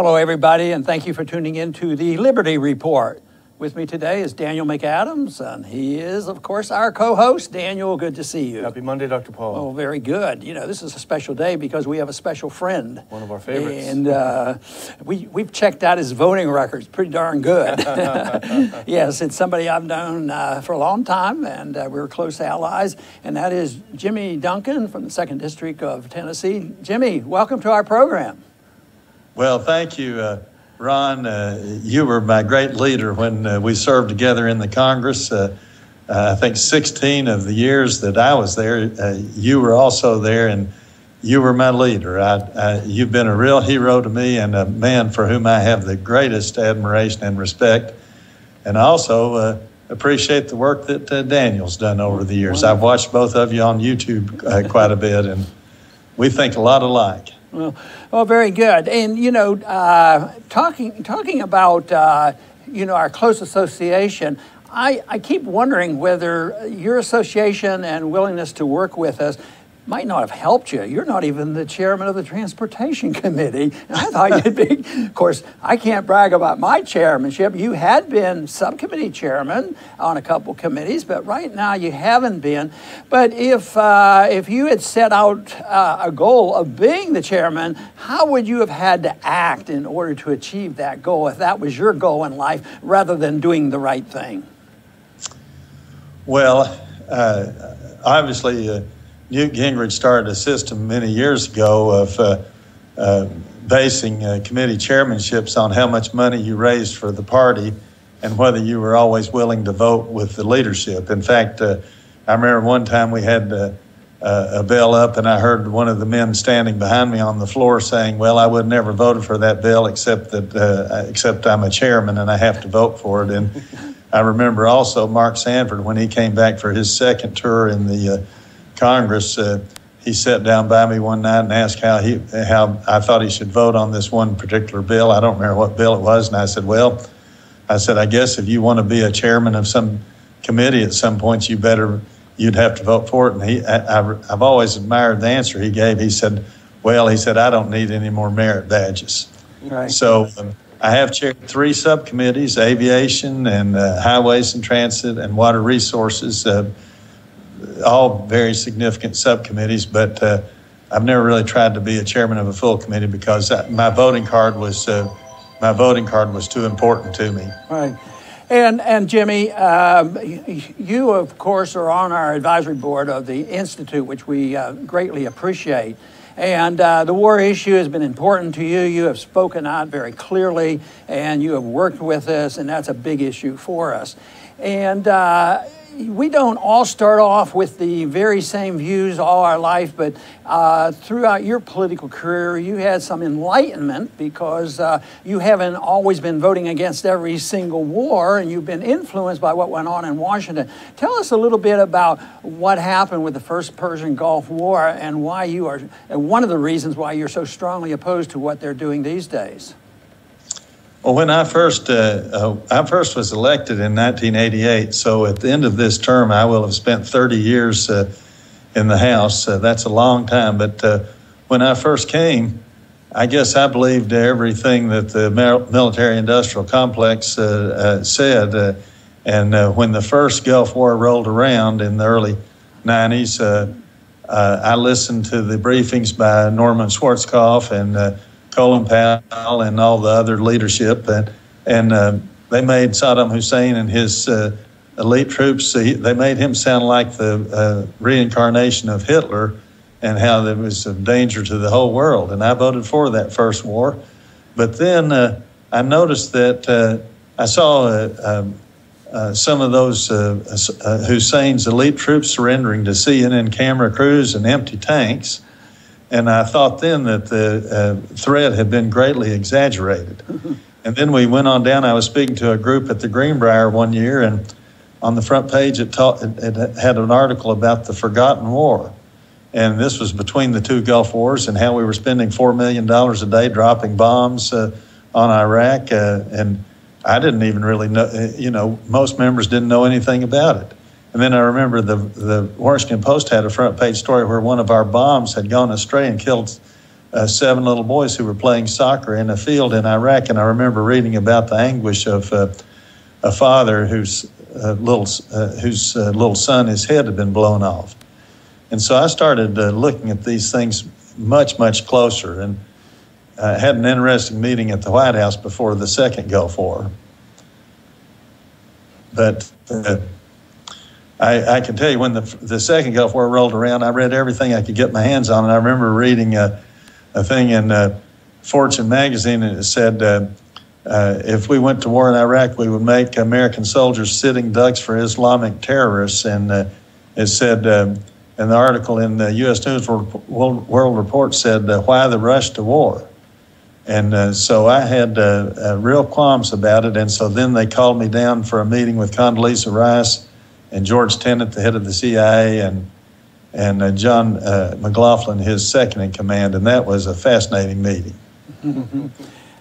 Hello, everybody, and thank you for tuning in to the Liberty Report. With me today is Daniel McAdams, and he is, of course, our co-host. Daniel, good to see you. Happy Monday, Dr. Paul. Oh, very good. You know, this is a special day because we have a special friend. One of our favorites. And we've checked out his voting records. Pretty darn good. Yes, it's somebody I've known for a long time, and we're close allies, and that is Jimmy Duncan from the 2nd District of Tennessee. Jimmy, welcome to our program. Well, thank you, Ron. You were my great leader when we served together in the Congress. I think 16 of the years that I was there, you were also there, and you were my leader. You've been a real hero to me and a man for whom I have the greatest admiration and respect. And I also appreciate the work that Daniel's done over the years. I've watched both of you on YouTube quite a bit, and we think a lot alike. Well, very good. And, you know, talking about, our close association, I keep wondering whether your association and willingness to work with us might not have helped you. You're not even the chairman of the Transportation Committee. And I thought you'd be, of course, I can't brag about my chairmanship. You had been subcommittee chairman on a couple committees, but right now you haven't been. But if you had set out a goal of being the chairman, how would you have had to act in order to achieve that goal if that was your goal in life rather than doing the right thing? Well, obviously, Newt Gingrich started a system many years ago of basing committee chairmanships on how much money you raised for the party and whether you were always willing to vote with the leadership. In fact, I remember one time we had a bill up, and I heard one of the men standing behind me on the floor saying, well, I would never voted for that bill except I'm a chairman and I have to vote for it. And I remember also Mark Sanford, when he came back for his second tour in the Congress, he sat down by me one night and asked how I thought he should vote on this one particular bill. I don't remember what bill it was, and I said, I guess if you want to be a chairman of some committee at some point, you'd have to vote for it. And I've always admired the answer he gave. He said, I don't need any more merit badges. Right. So I have chaired 3 subcommittees: aviation and highways and transit and water resources. All very significant subcommittees, but I've never really tried to be a chairman of a full committee because my voting card was too important to me. Right. And Jimmy, you, of course, are on our advisory board of the Institute, which we greatly appreciate. And the war issue has been important to you. You have spoken out very clearly, and you have worked with us, and that's a big issue for us. And we don't all start off with the very same views all our life, but throughout your political career, you had some enlightenment because you haven't always been voting against every single war, and you've been influenced by what went on in Washington. Tell us a little bit about what happened with the first Persian Gulf War and why you are, one of the reasons why you're so strongly opposed to what they're doing these days. Well, when I first was elected in 1988, so at the end of this term, I will have spent 30 years in the House. That's a long time. But when I first came, I guess I believed everything that the military-industrial complex said. And when the first Gulf War rolled around in the early 90s, I listened to the briefings by Norman Schwarzkopf and Colin Powell and all the other leadership, and they made Saddam Hussein and his elite troops, they made him sound like the reincarnation of Hitler and how there was a danger to the whole world. And I voted for that first war. But then I noticed that I saw some of those Hussein's elite troops surrendering to CNN camera crews and empty tanks. And I thought then that the threat had been greatly exaggerated. And then we went on down. I was speaking to a group at the Greenbrier one year, and on the front page it had an article about the forgotten war. And this was between the 2 Gulf Wars and how we were spending $4 million a day dropping bombs on Iraq. And I didn't even really know, most members didn't know anything about it. And then I remember the Washington Post had a front page story where one of our bombs had gone astray and killed 7 little boys who were playing soccer in a field in Iraq, and I remember reading about the anguish of a father whose little son, his head had been blown off. And so I started looking at these things much, much closer, and had an interesting meeting at the White House before the second Gulf War. But I can tell you, when the second Gulf War rolled around, I read everything I could get my hands on, and I remember reading a thing in Fortune magazine, and it said, if we went to war in Iraq, we would make American soldiers sitting ducks for Islamic terrorists. And it said, and the article in the U.S. News World Report said, why the rush to war? And so I had real qualms about it. And so then they called me down for a meeting with Condoleezza Rice and George Tenet, the head of the CIA, and John McLaughlin, his second in command. And that was a fascinating meeting.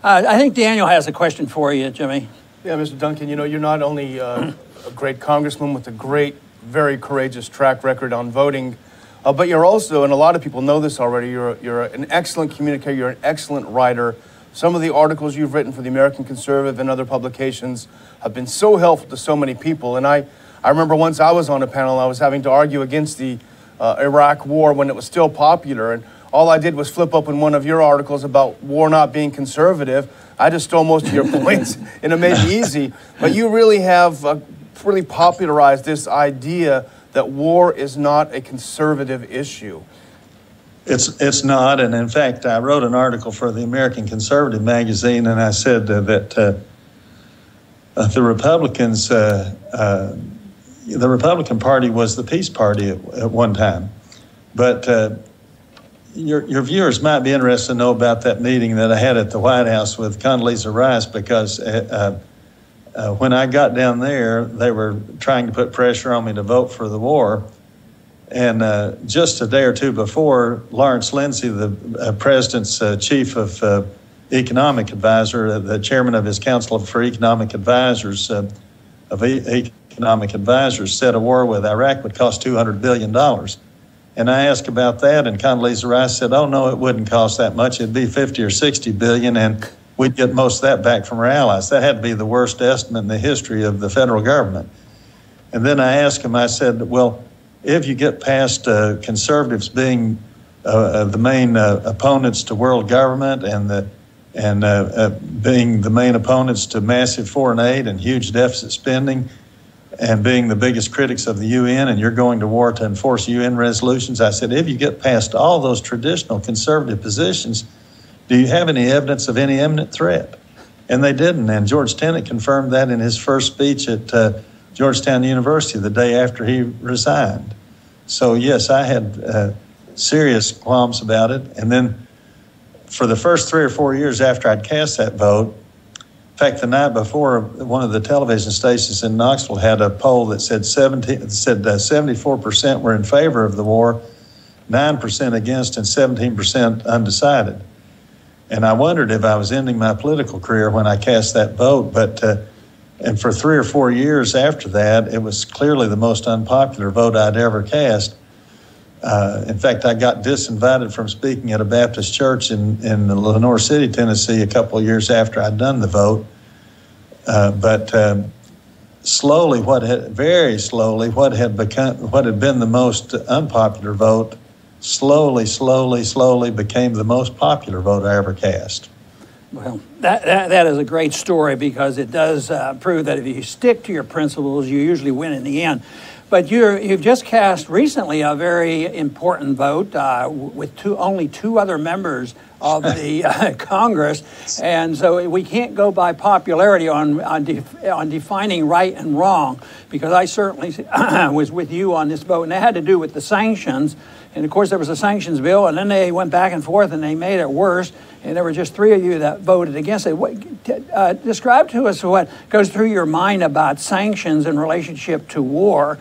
I think Daniel has a question for you, Jimmy. Yeah, Mr. Duncan, you know, you're not only a great congressman with a great, very courageous track record on voting, but you're also, and a lot of people know this already, you're an excellent communicator, you're an excellent writer. Some of the articles you've written for the American Conservative and other publications have been so helpful to so many people. And I remember once I was on a panel, I was having to argue against the Iraq war when it was still popular, and all I did was flip open one of your articles about war not being conservative. I just stole most of your points, and it made it easy. But you really have really popularized this idea that war is not a conservative issue. It's not, and in fact, I wrote an article for the American Conservative magazine, and I said that the Republicans, the Republican Party was the peace party at one time, but your viewers might be interested to know about that meeting that I had at the White House with Condoleezza Rice, because when I got down there, they were trying to put pressure on me to vote for the war. And just a day or two before, Lawrence Lindsay, the president's chief of economic advisor, the chairman of his Council for Economic Advisors, economic advisors, said a war with Iraq would cost $200 billion. And I asked about that, and Condoleezza Rice said, oh, no, it wouldn't cost that much. It'd be 50 or 60 billion, and we'd get most of that back from our allies. That had to be the worst estimate in the history of the federal government. And then I asked him, I said, well, if you get past conservatives being the main opponents to world government and being the main opponents to massive foreign aid and huge deficit spending, and being the biggest critics of the UN, and you're going to war to enforce UN resolutions, I said, if you get past all those traditional conservative positions, do you have any evidence of any imminent threat? And they didn't, and George Tenet confirmed that in his first speech at Georgetown University the day after he resigned. So yes, I had serious qualms about it. And then for the first 3 or 4 years after I'd cast that vote, in fact, the night before, one of the television stations in Knoxville had a poll that said 74% were in favor of the war, 9% against, and 17% undecided. And I wondered if I was ending my political career when I cast that vote. But and for 3 or 4 years after that, it was clearly the most unpopular vote I'd ever cast. In fact, I got disinvited from speaking at a Baptist church in Lenore City, Tennessee, a couple of years after I'd done the vote. But slowly, very slowly, what had been the most unpopular vote, slowly became the most popular vote I ever cast. Well, that is a great story, because it does prove that if you stick to your principles, you usually win in the end. But you've just cast recently a very important vote with only 2 other members of the Congress, and so we can't go by popularity on defining right and wrong, because I certainly was with you on this vote, and it had to do with the sanctions. And of course, there was a sanctions bill, and then they went back and forth, and they made it worse. And there were just 3 of you that voted against it. Describe to us what goes through your mind about sanctions in relationship to war,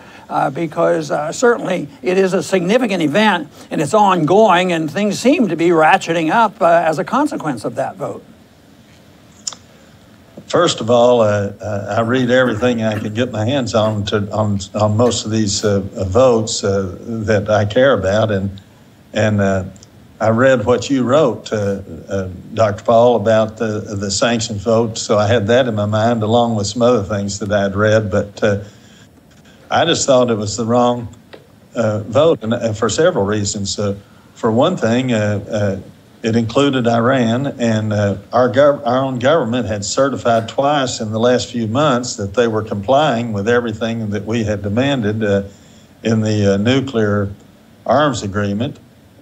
because certainly it is a significant event, and it's ongoing, and things seem to be ratcheting up as a consequence of that vote. First of all, I read everything I can get my hands on most of these votes that I care about, and I read what you wrote, Dr. Paul, about the sanctions vote, so I had that in my mind along with some other things that I'd read, but I just thought it was the wrong vote, and for several reasons. For one thing, it included Iran, and our own government had certified twice in the last few months that they were complying with everything that we had demanded in the nuclear arms agreement.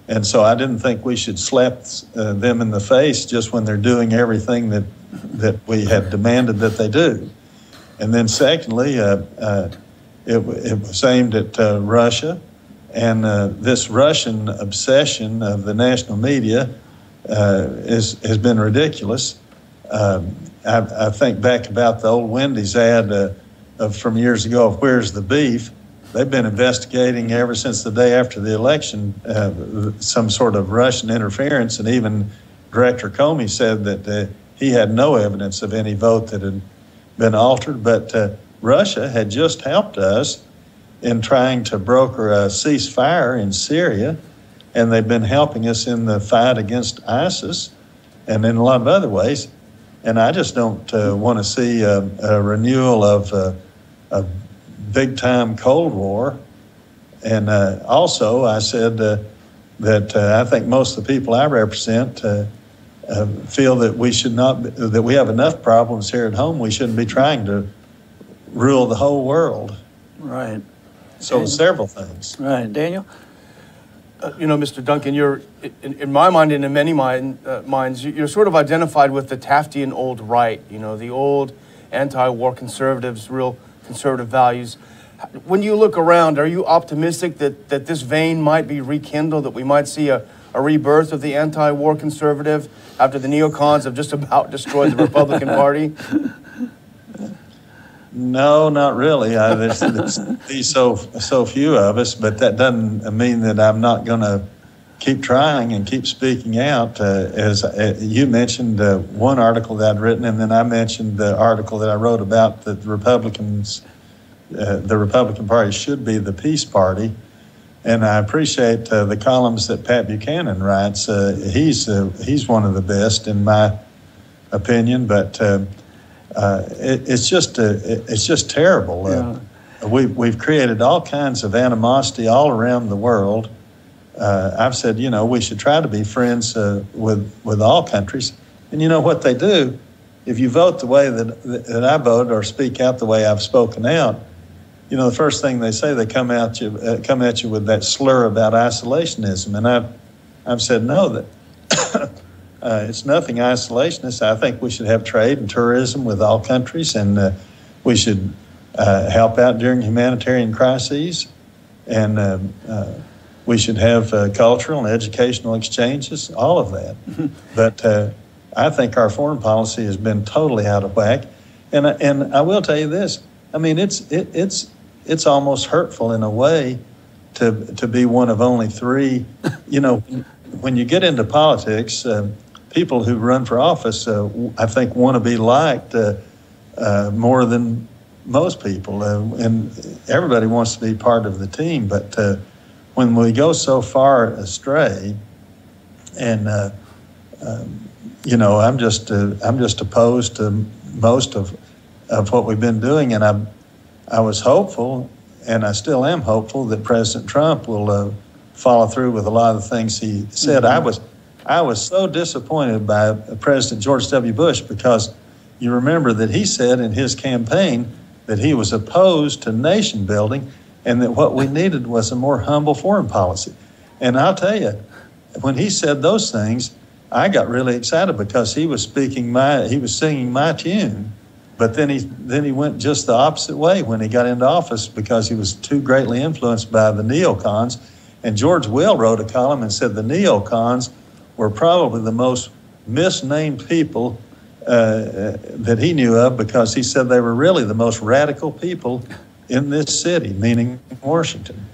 And so I didn't think we should slap them in the face just when they're doing everything that we had demanded that they do. And then secondly, it was aimed at Russia, and this Russian obsession of the national media has been ridiculous. I think back about the old Wendy's ad from years ago of "Where's the beef?" They've been investigating ever since the day after the election some sort of Russian interference, and even Director Comey said that he had no evidence of any vote that had been altered. But Russia had just helped us in trying to broker a ceasefire in Syria, and they've been helping us in the fight against ISIS and in a lot of other ways. And I just don't want to see a renewal of a big-time Cold War. And also, I said that I think most of the people I represent feel that that we have enough problems here at home. We shouldn't be trying to rule the whole world. Right. So several things. Right. Daniel? Mr. Duncan, you're, in my mind and in many minds, you're sort of identified with the Taftian old right, the old anti-war conservatives, real conservative values. When you look around, are you optimistic that this vein might be rekindled, that we might see a rebirth of the anti-war conservative after the neocons have just about destroyed the Republican Party? No, not really. There's so few of us, but that doesn't mean that I'm not going to keep trying and keep speaking out. As you mentioned one article that I'd written, and then I mentioned the article that I wrote about that the Republican Party should be the peace party. And I appreciate the columns that Pat Buchanan writes. He's one of the best in my opinion, but it's just terrible. Yeah. We've created all kinds of animosity all around the world. I've said, we should try to be friends with all countries. And you know what they do? If you vote the way that I voted or speak out the way I've spoken out, the first thing they say, they come at you with that slur about isolationism. And I've said no, that it's nothing isolationist. I think we should have trade and tourism with all countries, and we should help out during humanitarian crises, and we should have cultural and educational exchanges, all of that. But I think our foreign policy has been totally out of whack. And I will tell you this: I mean, it's almost hurtful in a way to be one of only three. When you get into politics, people who run for office, I think, want to be liked more than most people, and everybody wants to be part of the team. But when we go so far astray, and I'm just opposed to most of what we've been doing, and I was hopeful, and I still am hopeful, that President Trump will follow through with a lot of the things he said. Mm-hmm. I was so disappointed by President George W. Bush, because you remember that he said in his campaign that he was opposed to nation building and that what we needed was a more humble foreign policy. And I'll tell you, when he said those things, I got really excited because he was singing my tune. But then he went just the opposite way when he got into office, because he was too greatly influenced by the neocons. And George Will wrote a column and said the neocons were probably the most misnamed people that he knew of, because he said they were really the most radical people in this city, meaning Washington.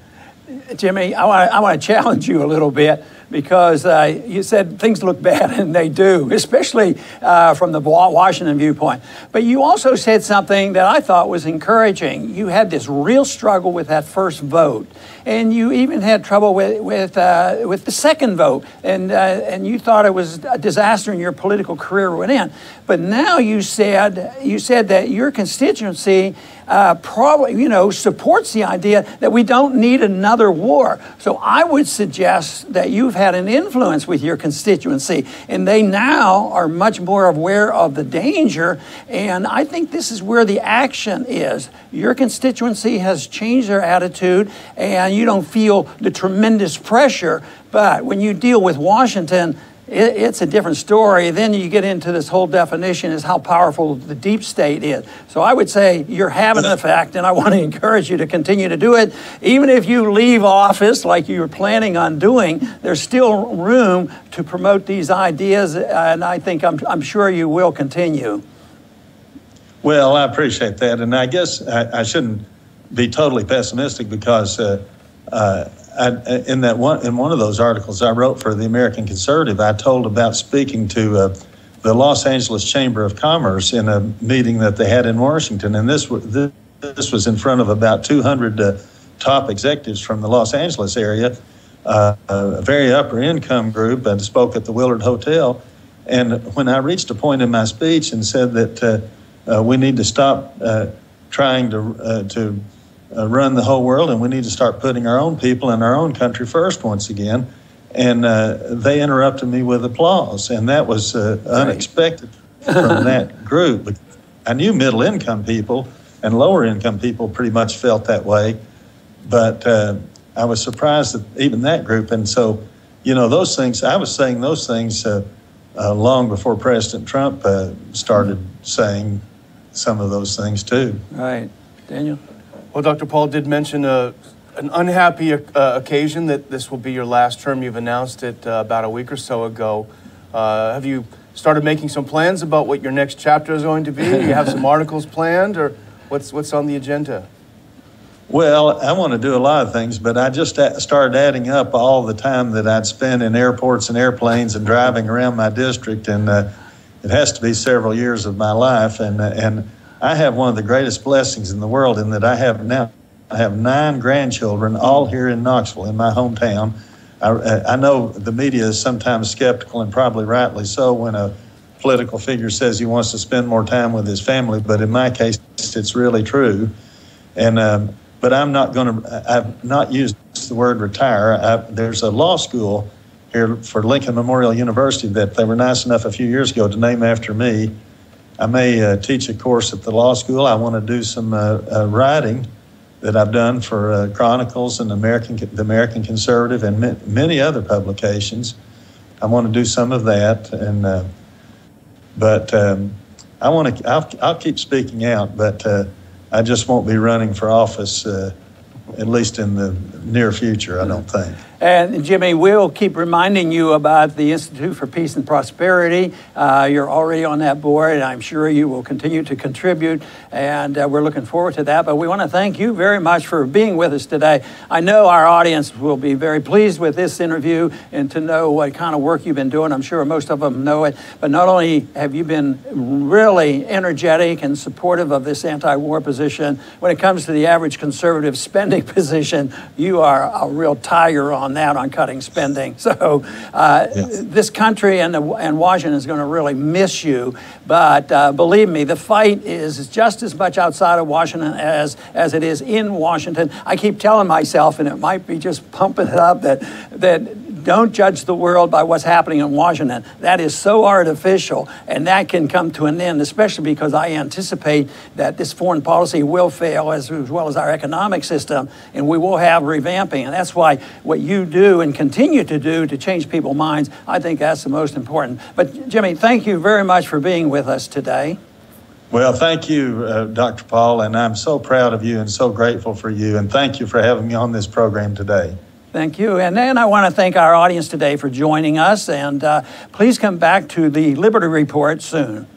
Jimmy, I want to challenge you a little bit. because you said things look bad, and they do, especially from the Washington viewpoint. But you also said something that I thought was encouraging. You had this real struggle with that first vote, and you even had trouble with the second vote, and you thought it was a disaster, and your political career went in. But now you said that your constituency probably, supports the idea that we don't need another war. So I would suggest that you've had an influence with your constituency, and they now are much more aware of the danger. And I think this is where the action is. Your constituency has changed their attitude, and you don't feel the tremendous pressure. But when you deal with Washington, it's a different story. Then you get into this whole definition is how powerful the deep state is. So I would say you're having an effect, and I want to encourage you to continue to do it. Even if you leave office like you were planning on doing, there's still room to promote these ideas, and I think I'm sure you will continue. Well, I appreciate that, and I guess I shouldn't be totally pessimistic because in one of those articles I wrote for the American Conservative, I told about speaking to the Los Angeles Chamber of Commerce in a meeting that they had in Washington, and this was in front of about 200 top executives from the Los Angeles area, a very upper income group, and spoke at the Willard Hotel. And when I reached a point in my speech and said that we need to stop trying to run the whole world, and we need to start putting our own people and our own country first once again. And they interrupted me with applause, and that was unexpected from that group. I knew middle-income people and lower-income people pretty much felt that way, but I was surprised that even that group. And so, those things, I was saying those things long before President Trump started saying some of those things too. Right. Daniel? Well, Dr. Paul did mention an unhappy occasion that this will be your last term. You've announced it about a week or so ago. Have you started making some plans about what your next chapter is going to be? Do you have some articles planned, or what's on the agenda? Well, I want to do a lot of things, but I just started adding up all the time that I'd spent in airports and airplanes and driving around my district, and it has to be several years of my life. And I have one of the greatest blessings in the world in that I have 9 grandchildren, all here in Knoxville, in my hometown. I know the media is sometimes skeptical, and probably rightly so, when a political figure says he wants to spend more time with his family, but in my case, it's really true. And but I've not used the word retire. There's a law school here for Lincoln Memorial University that they were nice enough a few years ago to name after me. I may teach a course at the law school. I want to do some writing that I've done for Chronicles and the American Conservative and many other publications. I want to do some of that, and but I'll keep speaking out, but I just won't be running for office, at least in the near future, I don't think. And Jimmy, we'll keep reminding you about the Institute for Peace and Prosperity. You're already on that board, and I'm sure you will continue to contribute, and we're looking forward to that. But we want to thank you very much for being with us today. I know our audience will be very pleased with this interview and to know what kind of work you've been doing. I'm sure most of them know it, but not only have you been really energetic and supportive of this anti-war position, when it comes to the average conservative spending position, you are a real tiger on that, on cutting spending. So yes. This country and Washington is going to really miss you. But believe me, the fight is just as much outside of Washington as it is in Washington. I keep telling myself, and it might be just pumping it up, that don't judge the world by what's happening in Washington. That is so artificial, and that can come to an end, especially because I anticipate that this foreign policy will fail as well as our economic system, and we will have revamping. And that's why what you do and continue to do to change people's minds, I think that's the most important. But Jimmy, thank you very much for being with us today. Well, thank you, Dr. Paul, and I'm so proud of you and so grateful for you, and thank you for having me on this program today. Thank you. And then I want to thank our audience today for joining us, and please come back to the Liberty Report soon.